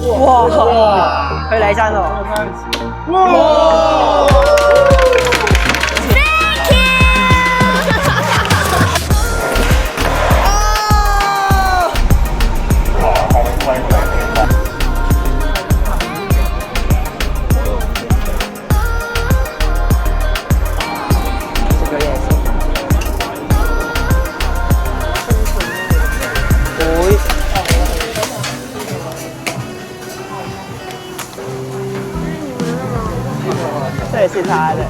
哇！佢嚟真喎！哇！这也是他的。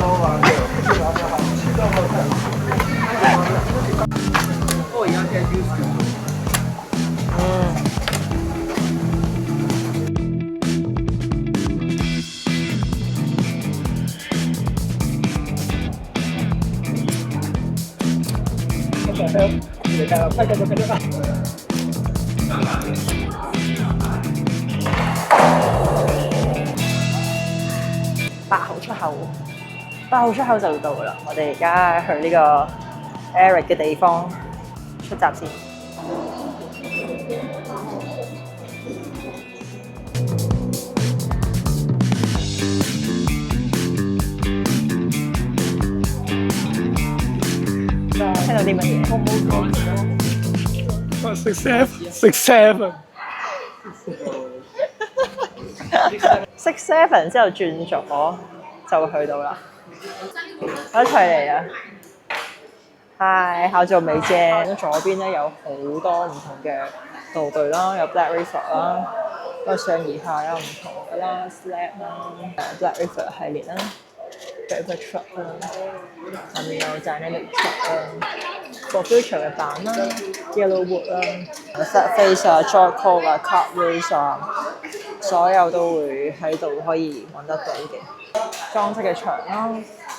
8號出口，8號出口就到啦。我哋而家去呢個 Eric 嘅地方出閘先。聽到啲乜嘢？食 seven。食 seven 之後轉咗就去到啦。我一齊嚟啊！係考做美姐。左邊咧有好多唔同嘅道具啦，有 Black River 啦，有上而下有唔同嘅啦 ，Slab 啦，Black River 系列啦 ，Black River Truck 啦，下面有 Dynamic Truck 啦 ，For Future 嘅版啦 ，Yellowwood 啦 ，Flat Face 啊 ，Joy Call 啊 ，Kart Race 啊，所有都會喺度可以揾得到嘅。裝飾嘅牆啦，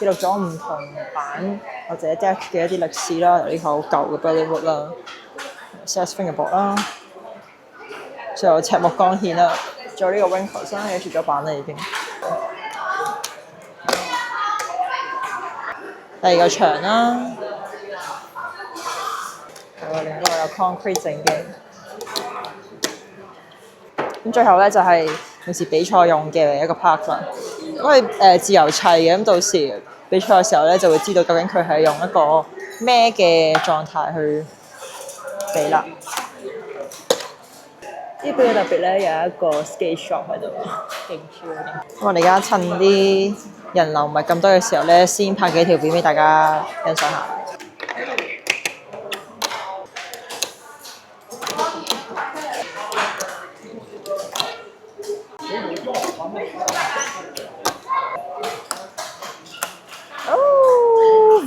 記錄咗唔同版或者 Deck 嘅一啲歷史啦，有啲好舊嘅 Bollywood 啦 ，Seth Fingerboard 啦，仲有赤木剛憲啦，仲有呢個 Wrinkles 啦，嘅絕咗版啦已經。第二個牆啦，另一個有 concrete 整嘅。咁最後咧就係平時比賽用嘅一個 park 啦。因為自由砌嘅，咁到時比賽嘅時候咧就會知道究竟佢係用一個咩嘅狀態去比啦。呢邊嘅特別咧有一個 skate shop 喺度，勁 Q 嘅。我哋而家趁啲人流唔係咁多嘅時候咧，先拍幾條片俾大家欣賞下。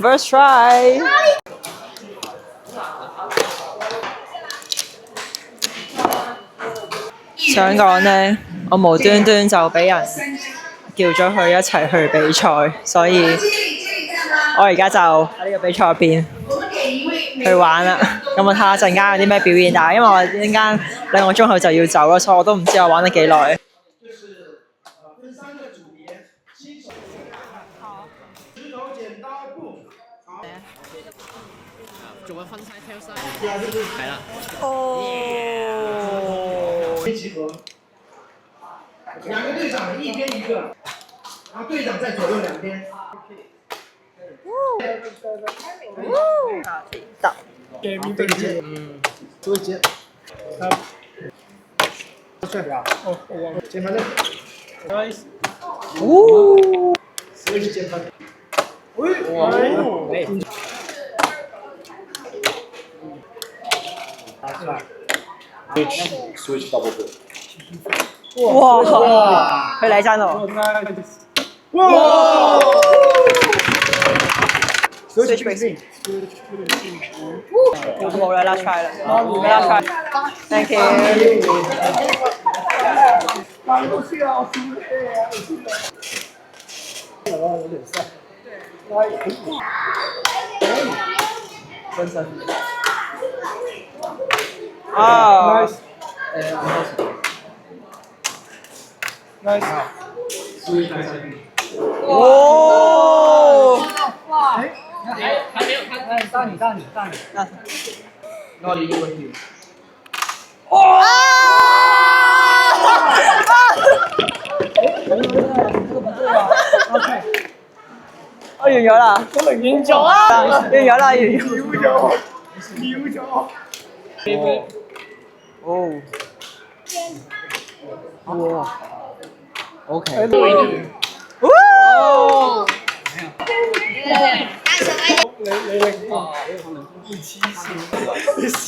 First try。想講呢，我無端端就俾人叫咗去一齊去比賽，所以我而家就喺呢個比賽入邊去玩啦。咁我睇下陣間有啲咩表演，但係因為我陣間2個鐘後就要走啦，所以我都唔知我玩得幾耐。做個分晒跳晒，係啦。哦。集合，2個隊長一邊1個，然後隊長在左右兩邊。得。對接，對接。帥啊！哦，我忘了。鍵盤隊。Nice。哦。誰是鍵盤？哇！Switch double book。哇！佢嚟真喎！哇！Switch break。冇啦，last try 啦，last try。Thank you。哦。Nice。哦。還沒有看，到你。那你有問題。哇！我完咗啦，我明顯咗啊！完咗啦，完咗。秒咗。哦。哇。OK。哇！你笑，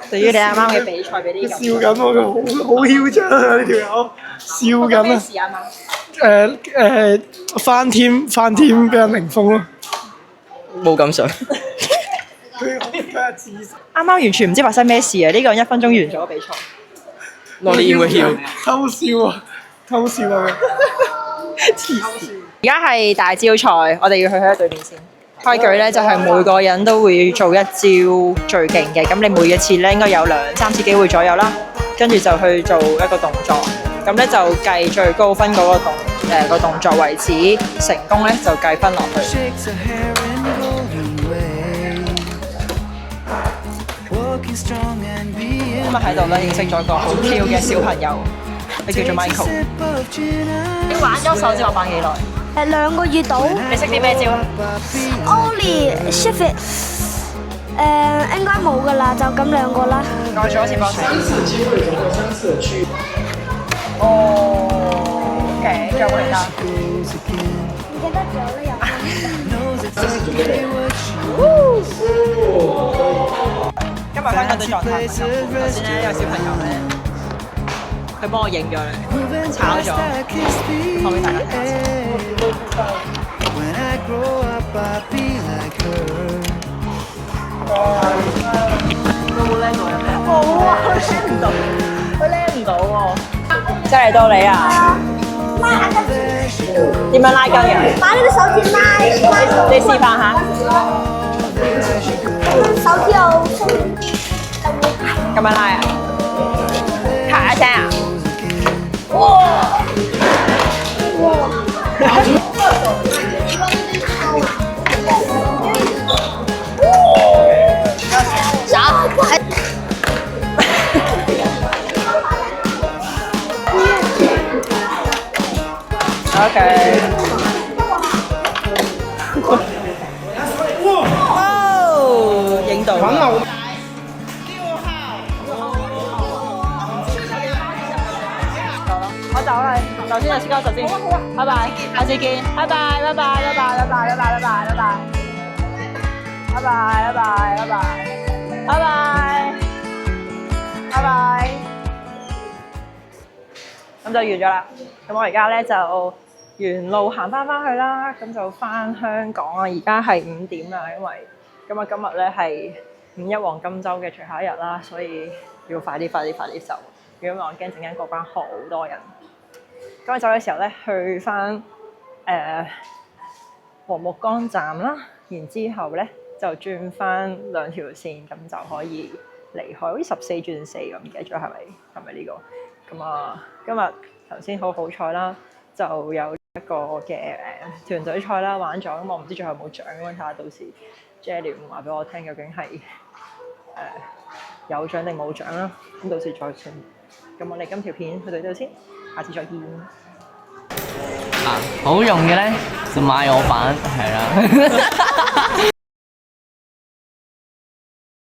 對於你啱啱嘅比賽俾啲笑緊我嘅好囂張啊！呢條友笑緊啊！事啊嘛？翻天俾人零封咯。冇咁想。啱啱完全唔知發生咩事啊！呢個人1分鐘完咗比賽。攞啲煙會笑。偷笑啊！偷笑啊！而家係大招賽，我哋要去喺對面先。規矩咧就係每個人都會做一招最勁嘅，咁你每一次咧應該有2-3次機會左右啦，跟住就去做一個動作，咁咧就計最高分嗰個動作為止，成功咧就計分落去。今日喺度咧認識咗個好 Q 嘅小朋友，佢叫做 Michael。你玩咗手指滑板幾耐2個月到。你識啲咩招啊？ Ollie、Shift， 應該冇㗎啦，就咁2個啦。我做一次幫手。OK，仲有冇其他？唔記得咗啦，今日香港隊狀態唔係咁好，頭先咧有小朋友咧，佢幫我影咗你，炒咗，放俾大家睇。冇啊，佢拎唔到，佢拎唔到喎。真係到你啊！拉筋，點樣拉筋嘅？把呢個手指拉，你示範下。手指又鬆。咁樣拉啊？咔一聲啊！哇！OK。哇！影到。我走啦，頭先就先走先，拜拜，下次見，拜拜，拜拜，拜拜，拜拜，拜拜，拜拜，拜拜，拜拜，拜拜，拜拜，拜拜，拜拜，咁就完咗啦。咁我而家咧就沿路行翻去啦，咁就翻香港啊。而家係5點啦，因為今日咧係5一黃金週嘅最後一日啦，所以要快啲走。如果唔係我驚陣間過關好多人。咁我走嘅時候咧，去翻黃木崗站啦，然之後咧就轉翻2條線，咁就可以離開。好似14轉4咁，唔記得咗係咪呢個？咁啊，今日頭先好彩啦，就有一個嘅團隊賽啦，玩咗。咁我唔知最後有冇獎，咁睇下到時 Jelly 會話俾我聽，究竟係有獎定冇獎啦。咁到時再算。咁我哋今條片去到呢度先，下次再見。好用嘅咧就買我版係啦。